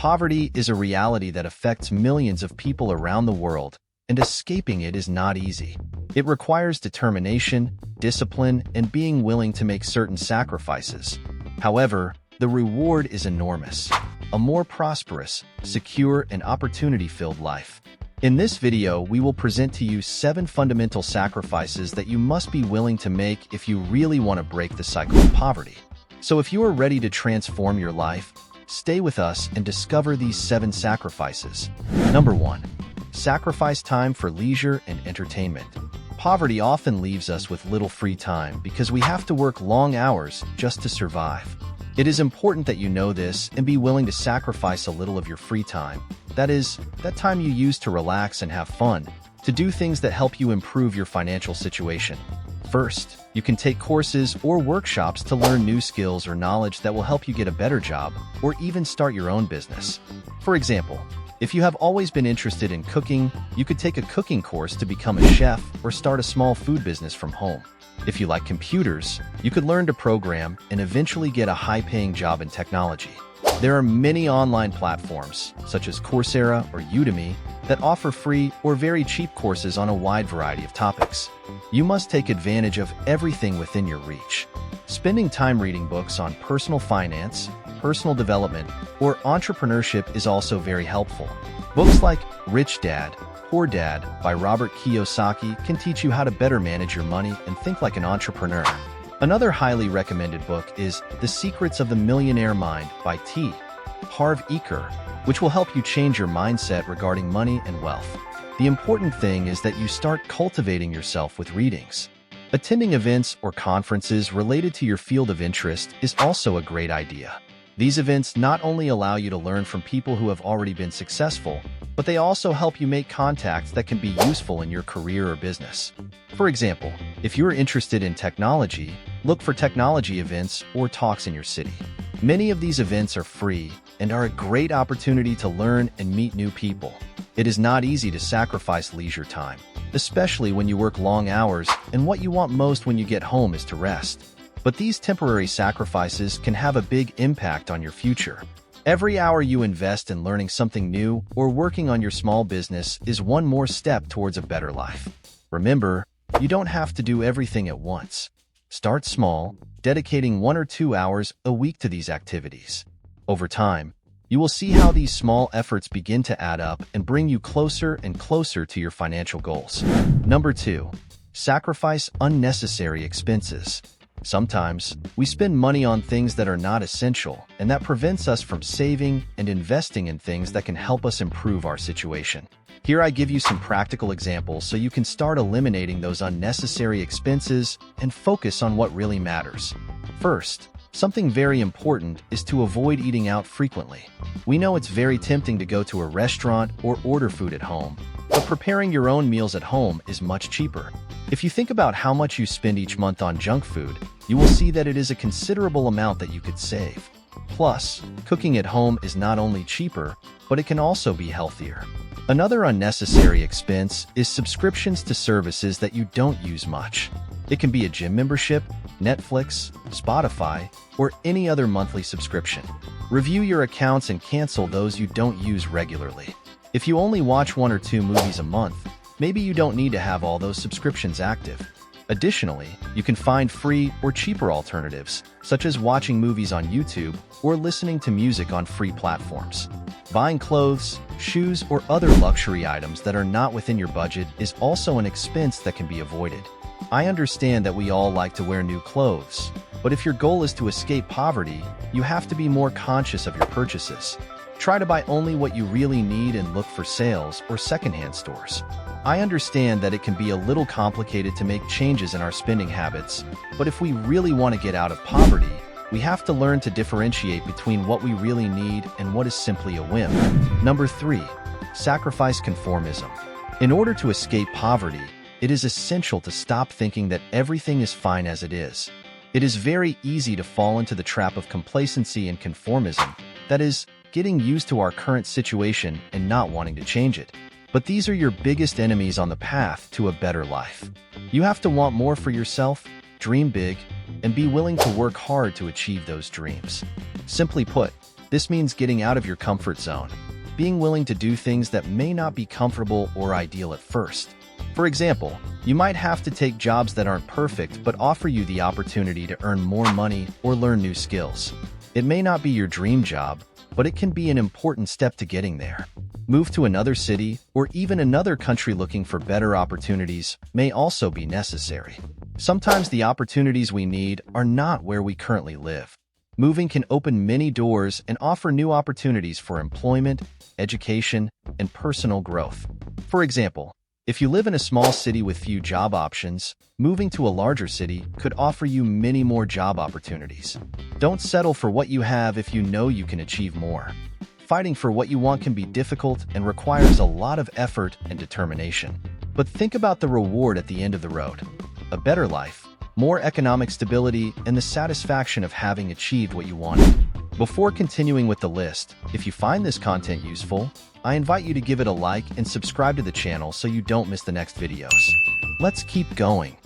Poverty is a reality that affects millions of people around the world, and escaping it is not easy. It requires determination, discipline, and being willing to make certain sacrifices. However, the reward is enormous: a more prosperous, secure, and opportunity-filled life. In this video, we will present to you 7 fundamental sacrifices that you must be willing to make if you really want to break the cycle of poverty. So if you are ready to transform your life, stay with us and discover these 7 sacrifices. Number 1. Sacrifice time for leisure and entertainment. Poverty often leaves us with little free time because we have to work long hours just to survive. It is important that you know this and be willing to sacrifice a little of your free time. That is, that time you use to relax and have fun, to do things that help you improve your financial situation. First, you can take courses or workshops to learn new skills or knowledge that will help you get a better job or even start your own business. For example, if you have always been interested in cooking, you could take a cooking course to become a chef or start a small food business from home. If you like computers, you could learn to program and eventually get a high-paying job in technology. There are many online platforms, such as Coursera or Udemy, that offer free or very cheap courses on a wide variety of topics. You must take advantage of everything within your reach. Spending time reading books on personal finance, personal development, or entrepreneurship is also very helpful. Books like Rich Dad, Poor Dad by Robert Kiyosaki can teach you how to better manage your money and think like an entrepreneur. Another highly recommended book is The Secrets of the Millionaire Mind by T. Harv Eker, which will help you change your mindset regarding money and wealth. The important thing is that you start cultivating yourself with readings. Attending events or conferences related to your field of interest is also a great idea. These events not only allow you to learn from people who have already been successful, but they also help you make contacts that can be useful in your career or business. For example, if you're interested in technology, look for technology events or talks in your city. Many of these events are free and are a great opportunity to learn and meet new people. It is not easy to sacrifice leisure time, especially when you work long hours and what you want most when you get home is to rest. But these temporary sacrifices can have a big impact on your future. Every hour you invest in learning something new or working on your small business is one more step towards a better life. Remember, you don't have to do everything at once. Start small, dedicating 1 or 2 hours a week to these activities. Over time, you will see how these small efforts begin to add up and bring you closer and closer to your financial goals. Number 2. Sacrifice unnecessary expenses. Sometimes, we spend money on things that are not essential, and that prevents us from saving and investing in things that can help us improve our situation. Here I give you some practical examples so you can start eliminating those unnecessary expenses and focus on what really matters. First, something very important is to avoid eating out frequently. We know it's very tempting to go to a restaurant or order food at home, but preparing your own meals at home is much cheaper. If you think about how much you spend each month on junk food, you will see that it is a considerable amount that you could save. Plus, cooking at home is not only cheaper, but it can also be healthier. Another unnecessary expense is subscriptions to services that you don't use much. It can be a gym membership, Netflix, Spotify, or any other monthly subscription. Review your accounts and cancel those you don't use regularly. If you only watch 1 or 2 movies a month, maybe you don't need to have all those subscriptions active. Additionally, you can find free or cheaper alternatives, such as watching movies on YouTube or listening to music on free platforms. Buying clothes, shoes, or other luxury items that are not within your budget is also an expense that can be avoided. I understand that we all like to wear new clothes, but if your goal is to escape poverty, you have to be more conscious of your purchases. Try to buy only what you really need and look for sales or secondhand stores. I understand that it can be a little complicated to make changes in our spending habits, but if we really want to get out of poverty, we have to learn to differentiate between what we really need and what is simply a whim. Number 3. Sacrifice conformism. In order to escape poverty, it is essential to stop thinking that everything is fine as it is. It is very easy to fall into the trap of complacency and conformism, that is, getting used to our current situation and not wanting to change it. But these are your biggest enemies on the path to a better life. You have to want more for yourself, dream big, and be willing to work hard to achieve those dreams. Simply put, This means getting out of your comfort zone, being willing to do things that may not be comfortable or ideal at first. For example, you might have to take jobs that aren't perfect but offer you the opportunity to earn more money or learn new skills. It may not be your dream job, but it can be an important step to getting there. Move to another city or even another country looking for better opportunities may also be necessary. Sometimes the opportunities we need are not where we currently live. Moving can open many doors and offer new opportunities for employment, education, and personal growth. For example, if you live in a small city with few job options, moving to a larger city could offer you many more job opportunities. Don't settle for what you have if you know you can achieve more. Fighting for what you want can be difficult and requires a lot of effort and determination. But think about the reward at the end of the road. A better life, more economic stability, and the satisfaction of having achieved what you wanted. Before continuing with the list, if you find this content useful, I invite you to give it a like and subscribe to the channel so you don't miss the next videos. Let's keep going.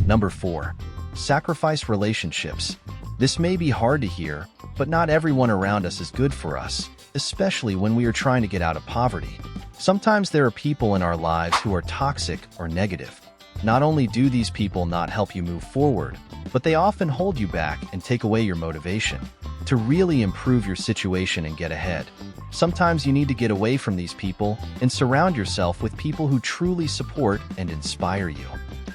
Number 4. Sacrifice relationships. This may be hard to hear, but not everyone around us is good for us, especially when we are trying to get out of poverty. Sometimes there are people in our lives who are toxic or negative. Not only do these people not help you move forward, but they often hold you back and take away your motivation to really improve your situation and get ahead. Sometimes you need to get away from these people and surround yourself with people who truly support and inspire you.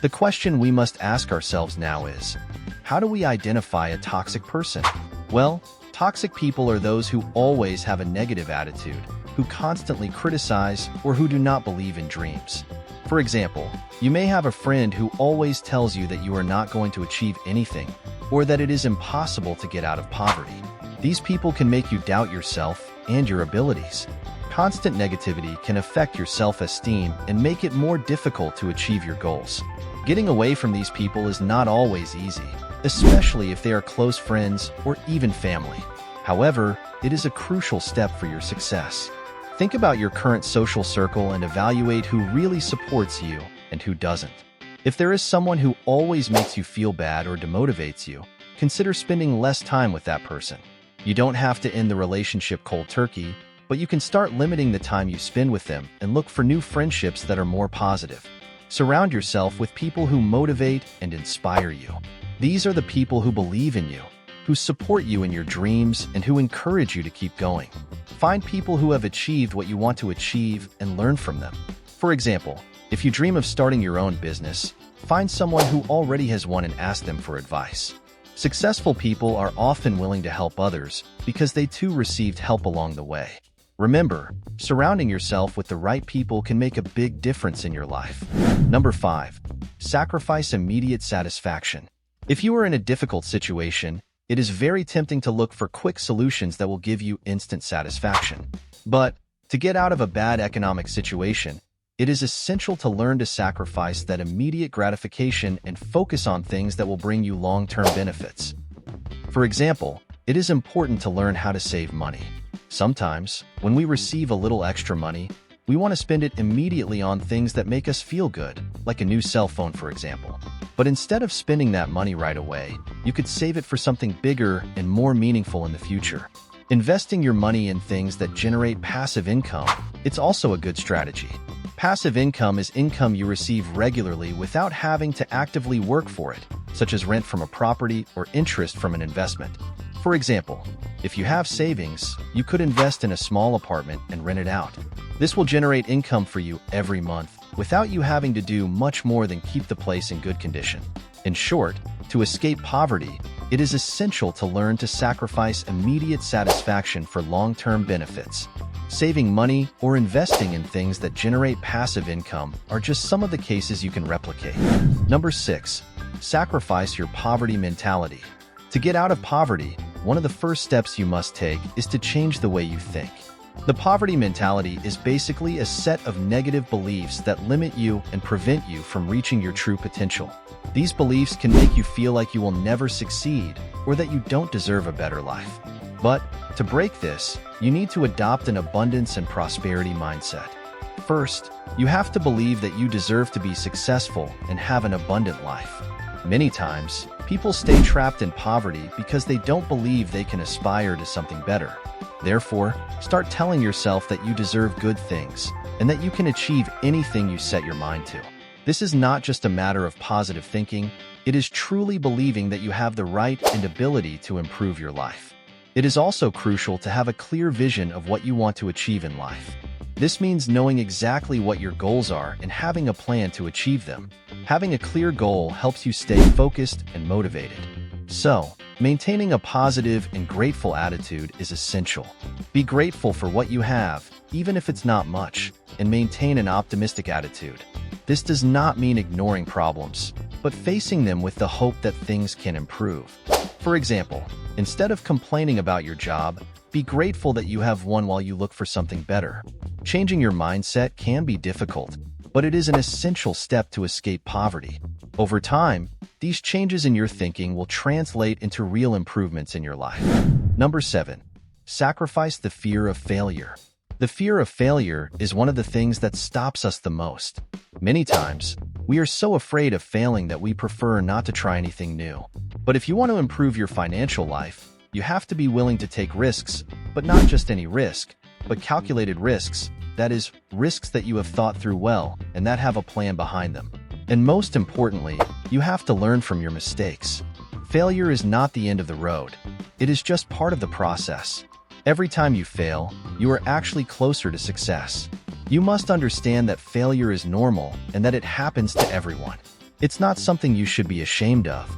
The question we must ask ourselves now is, how do we identify a toxic person? Well, toxic people are those who always have a negative attitude, who constantly criticize, or who do not believe in dreams. For example, you may have a friend who always tells you that you are not going to achieve anything, or that it is impossible to get out of poverty. These people can make you doubt yourself and your abilities. Constant negativity can affect your self-esteem and make it more difficult to achieve your goals. Getting away from these people is not always easy, especially if they are close friends or even family. However, it is a crucial step for your success. Think about your current social circle and evaluate who really supports you and who doesn't. If there is someone who always makes you feel bad or demotivates you, consider spending less time with that person. You don't have to end the relationship cold turkey, but you can start limiting the time you spend with them and look for new friendships that are more positive. Surround yourself with people who motivate and inspire you. These are the people who believe in you, who support you in your dreams, and who encourage you to keep going. Find people who have achieved what you want to achieve and learn from them. For example, if you dream of starting your own business, find someone who already has one and ask them for advice. Successful people are often willing to help others because they too received help along the way. Remember, surrounding yourself with the right people can make a big difference in your life. Number 5. Sacrifice immediate satisfaction. If you are in a difficult situation, it is very tempting to look for quick solutions that will give you instant satisfaction. But to get out of a bad economic situation, it is essential to learn to sacrifice that immediate gratification and focus on things that will bring you long-term benefits. For example, it is important to learn how to save money. Sometimes, when we receive a little extra money, we want to spend it immediately on things that make us feel good, like a new cell phone, for example. But instead of spending that money right away, you could save it for something bigger and more meaningful in the future. Investing your money in things that generate passive income, it's also a good strategy. Passive income is income you receive regularly without having to actively work for it, such as rent from a property or interest from an investment. For example, if you have savings, you could invest in a small apartment and rent it out. This will generate income for you every month without you having to do much more than keep the place in good condition. In short, to escape poverty, it is essential to learn to sacrifice immediate satisfaction for long-term benefits. Saving money or investing in things that generate passive income are just some of the cases you can replicate. Number 6. Sacrifice your poverty mentality. To get out of poverty, one of the first steps you must take is to change the way you think. The poverty mentality is basically a set of negative beliefs that limit you and prevent you from reaching your true potential. These beliefs can make you feel like you will never succeed or that you don't deserve a better life. But to break this, you need to adopt an abundance and prosperity mindset. First, you have to believe that you deserve to be successful and have an abundant life. Many times, people stay trapped in poverty because they don't believe they can aspire to something better. Therefore, start telling yourself that you deserve good things and that you can achieve anything you set your mind to. This is not just a matter of positive thinking, it is truly believing that you have the right and ability to improve your life. It is also crucial to have a clear vision of what you want to achieve in life. This means knowing exactly what your goals are and having a plan to achieve them. Having a clear goal helps you stay focused and motivated. So, maintaining a positive and grateful attitude is essential. Be grateful for what you have, even if it's not much, and maintain an optimistic attitude. This does not mean ignoring problems, but facing them with the hope that things can improve. For example, instead of complaining about your job, be grateful that you have one while you look for something better. Changing your mindset can be difficult, but it is an essential step to escape poverty. Over time, these changes in your thinking will translate into real improvements in your life. Number 7. Sacrifice the fear of failure. The fear of failure is one of the things that stops us the most. Many times, we are so afraid of failing that we prefer not to try anything new. But if you want to improve your financial life, you have to be willing to take risks, but not just any risk, but calculated risks, that is, risks that you have thought through well and that have a plan behind them. And most importantly, you have to learn from your mistakes. Failure is not the end of the road. It is just part of the process. Every time you fail, you are actually closer to success. You must understand that failure is normal and that it happens to everyone. It's not something you should be ashamed of.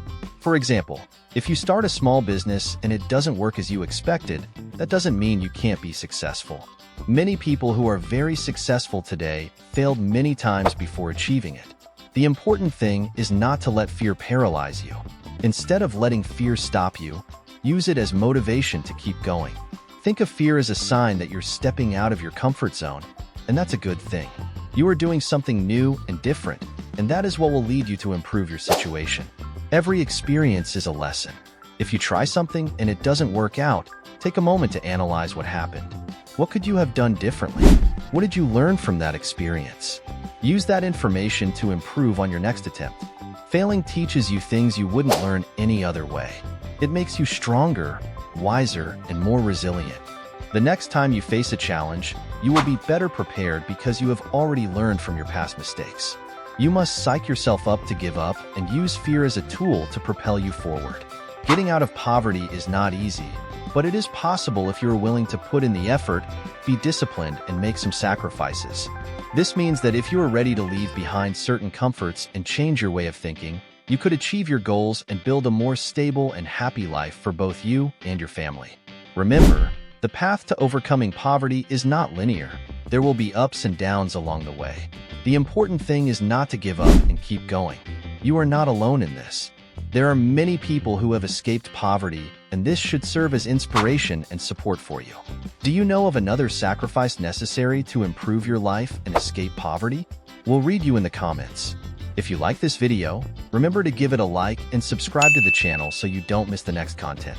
For example, if you start a small business and it doesn't work as you expected, that doesn't mean you can't be successful. Many people who are very successful today failed many times before achieving it. The important thing is not to let fear paralyze you. Instead of letting fear stop you, use it as motivation to keep going. Think of fear as a sign that you're stepping out of your comfort zone, and that's a good thing. You are doing something new and different, and that is what will lead you to improve your situation. Every experience is a lesson. If you try something and it doesn't work out, take a moment to analyze what happened. What could you have done differently? What did you learn from that experience? Use that information to improve on your next attempt. Failing teaches you things you wouldn't learn any other way. It makes you stronger, wiser, and more resilient. The next time you face a challenge, you will be better prepared because you have already learned from your past mistakes. You must psych yourself up to give up and use fear as a tool to propel you forward. Getting out of poverty is not easy, but it is possible if you are willing to put in the effort, be disciplined, and make some sacrifices. This means that if you are ready to leave behind certain comforts and change your way of thinking, you could achieve your goals and build a more stable and happy life for both you and your family. Remember, the path to overcoming poverty is not linear. There will be ups and downs along the way. The important thing is not to give up and keep going. You are not alone in this. There are many people who have escaped poverty, and this should serve as inspiration and support for you. Do you know of another sacrifice necessary to improve your life and escape poverty? We'll read you in the comments. If you like this video, remember to give it a like and subscribe to the channel so you don't miss the next content.